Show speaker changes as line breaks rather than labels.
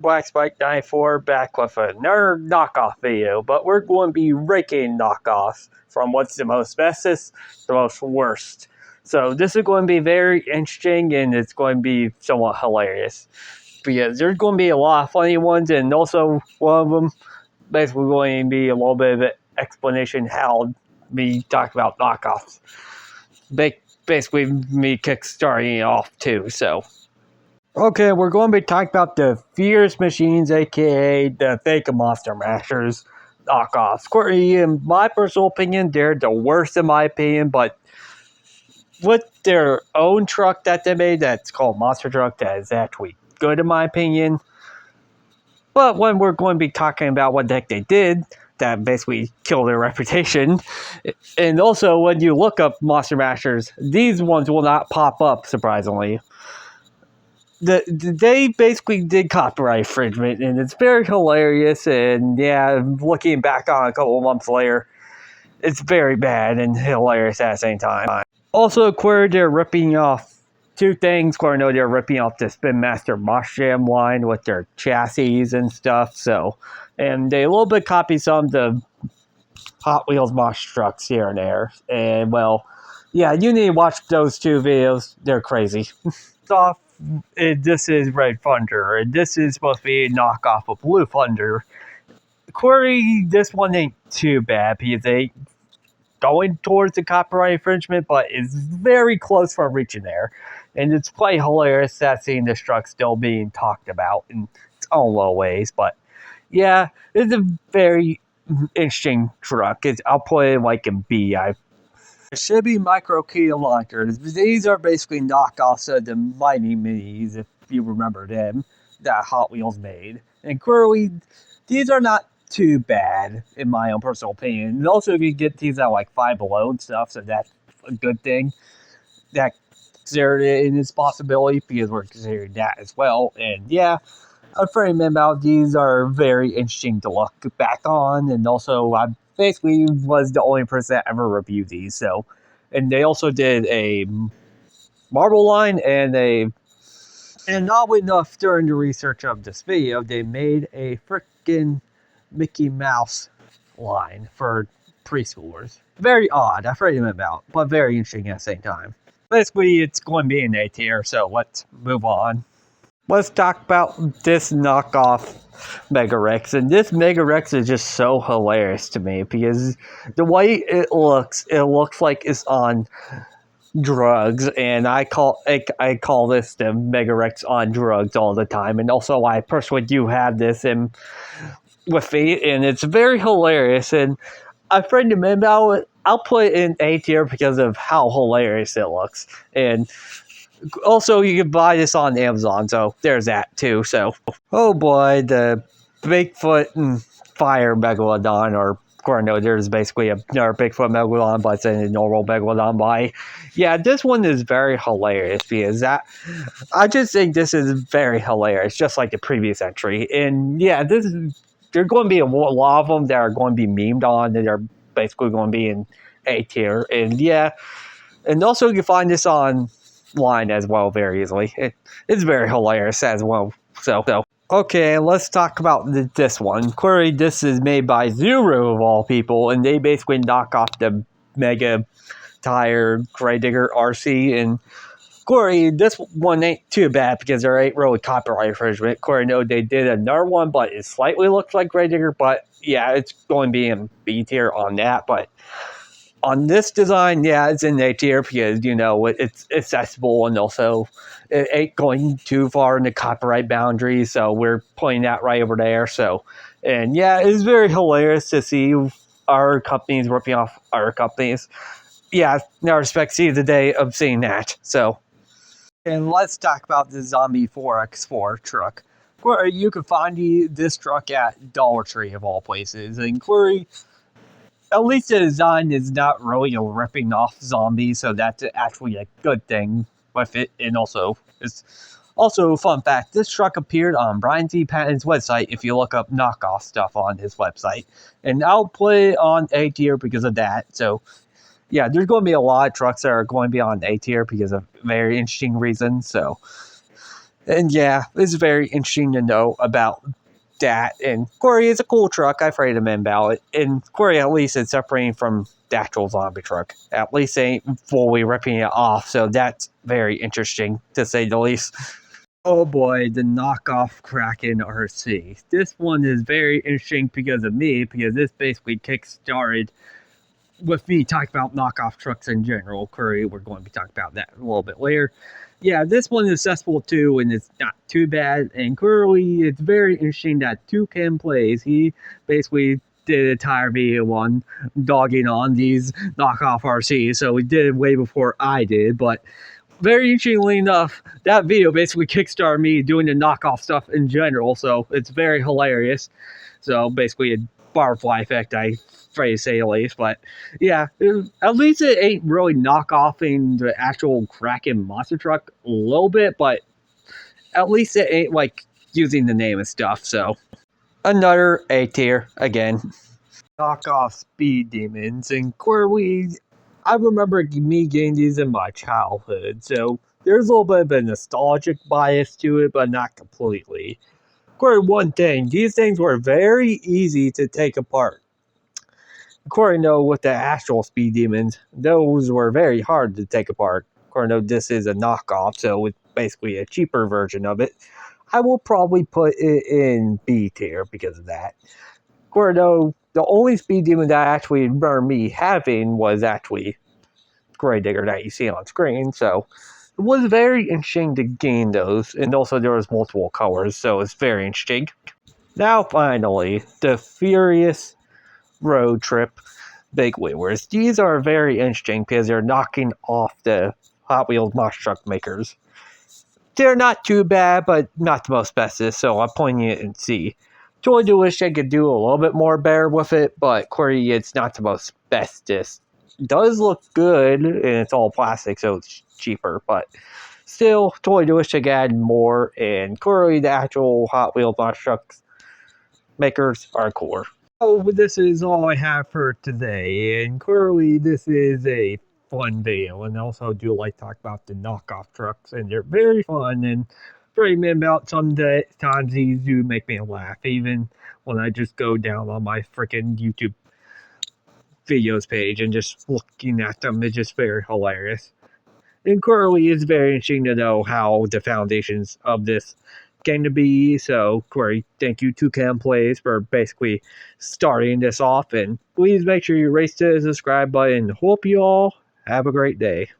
Black Spike 94 back with another knockoff video, but we're going to be ranking knockoffs from what's the most bestest to the most worst. So this is going to be very interesting and it's going to be somewhat hilarious because there's going to be a lot of funny ones, and also one of them basically going to be a little bit of an explanation how we talk about knockoffs. Basically me kickstarting it off too, so. Okay, we're going to be talking about the Fierce Machines, aka the Fake Monster Mashers knockoffs. Courtney, in my personal opinion, they're the worst in my opinion, but with their own truck that they made that's called Monster Truck, that is actually good in my opinion. But when we're going to be talking about what the heck they did, that basically killed their reputation. And also, when you look up Monster Mashers, these ones will not pop up, surprisingly. They basically did copyright infringement, and it's very hilarious. And yeah, looking back on a couple of months later, it's very bad and hilarious at the same time. Also, they're ripping off two things. They're ripping off the Spin Master Mosh Jam line with their chassis and stuff. So, and they a little bit copy some of the Hot Wheels Mosh trucks here and there. And well, yeah, you need to watch those two videos. They're crazy. This is Red Thunder, and this is supposed to be a knockoff of Blue Thunder. Corey, this one ain't too bad because they going towards the copyright infringement, but it's very close from reaching there. And it's quite hilarious that seeing this truck still being talked about in its own little ways. But yeah, it's a very interesting truck. I'll put it like in B. Shibby Micro Key Launchers. These are basically knockoffs of the Mighty Minis, if you remember them, that Hot Wheels made. And clearly, these are not too bad, in my own personal opinion. And also, if you get these at like Five Below and stuff, so that's a good thing. That considered it in its possibility, because we're considering that as well. And yeah, I'm afraid about these are very interesting to look back on, and also I basically was the only person that ever reviewed these. So, and they also did a marble line and not enough during the research of this video, they made a freaking Mickey Mouse line for preschoolers. Very odd, I'm afraid about, but very interesting at the same time. Basically, it's going to be an A tier, so let's move on. Let's talk about this knockoff Mega Rex, and this Mega Rex is just so hilarious to me because the way it looks like it's on drugs, and I call this the Mega Rex on drugs all the time. And also, I personally do have this with me, and it's very hilarious. And I'm afraid to admit about it. I'll put it in A tier because of how hilarious it looks, and also, you can buy this on Amazon, so there's that too. So, oh boy, the Bigfoot and Fire Megalodon, or there's basically another Bigfoot Megalodon, but it's a normal Megalodon body. Yeah, this one is very hilarious because I just think this is very hilarious, just like the previous entry. And yeah, there's going to be a lot of them that are going to be memed on, that are basically going to be in A tier. And yeah, and also you can find this on line as well very easily. It's very hilarious as well. So okay, let's talk about this one. Clearly, this is made by Zuru of all people, and they basically knock off the Mega Tire Kraken RC. And Corey, this one ain't too bad because there ain't really copyright infringement. Corey, no, they did another one, but it slightly looks like Kraken. But yeah, it's going to be in B tier on that. But on this design, yeah, it's in A tier because, you know, it's accessible, and also it ain't going too far in the copyright boundaries, so we're putting that right over there. So, and yeah, it's very hilarious to see our companies ripping off other companies. Yeah, never expect to see the day of seeing that. So, and let's talk about the Zombie 4x4 truck. You can find this truck at Dollar Tree of all places, and Corey, at least the design is not really ripping off zombies, so that's actually a good thing with it. And also, it's also a fun fact, this truck appeared on Brian T. Patton's website if you look up knockoff stuff on his website. And I'll put it on A tier because of that. So yeah, there's going to be a lot of trucks that are going to be on A tier because of very interesting reasons. So And yeah, it's very interesting to know about that. And Corey is a cool truck. I've heard him about it. And Corey, at least, it's separating from the actual zombie truck. At least they ain't fully ripping it off. So that's very interesting, to say the least. Oh boy, the knockoff Kraken RC. This one is very interesting because of me, because this basically kickstarted with me talking about knockoff trucks in general. Curry, we're going to be talking about that a little bit later. Yeah, this one is accessible too, and it's not too bad. And Curly, it's very interesting that Toucan plays. He basically did a entire video on dogging on these knockoff RCs, so he did it way before I did. But very interestingly enough, that video basically kickstarted me doing the knockoff stuff in general, so it's very hilarious. So basically, a butterfly effect, I phrase say the least. But yeah, at least it ain't really knockoffing the actual Kraken monster truck a little bit, but at least it ain't like using the name and stuff. So another A tier again. Knockoff speed demons and Corey. I remember me getting these in my childhood, so there's a little bit of a nostalgic bias to it, but not completely. Corey, one thing, these things were very easy to take apart. According to with the actual speed demons, those were very hard to take apart. According to this is a knockoff, so it's basically a cheaper version of it. I will probably put it in B tier because of that. According to the only speed demon that I actually remember me having was actually Gravedigger that you see on screen, so it was very interesting to gain those, and also there was multiple colors, so it's very interesting. Now finally, the Furious Road Trip Big Wheelers. These are very interesting because they're knocking off the Hot Wheels monster truck makers. They're not too bad, but not the most bestest, so I'm pointing it in C. Totally do wish I could do a little bit more better with it, but Corey, it's not the most bestest. It does look good, and it's all plastic, so it's cheaper, but still, totally do wish I could add more, and Corey, the actual Hot Wheels monster trucks makers are cooler. So this is all I have for today, and clearly this is a fun video, and also do like to talk about the knockoff trucks, and they're very fun, and very mean about some times these do make me laugh, even when I just go down on my freaking YouTube videos page and just looking at them, it's just very hilarious. And clearly it's very interesting to know how the foundations of this came to be. So, Corey, thank you to Cam Plays for basically starting this off. And please make sure you rate the subscribe button. Hope you all have a great day.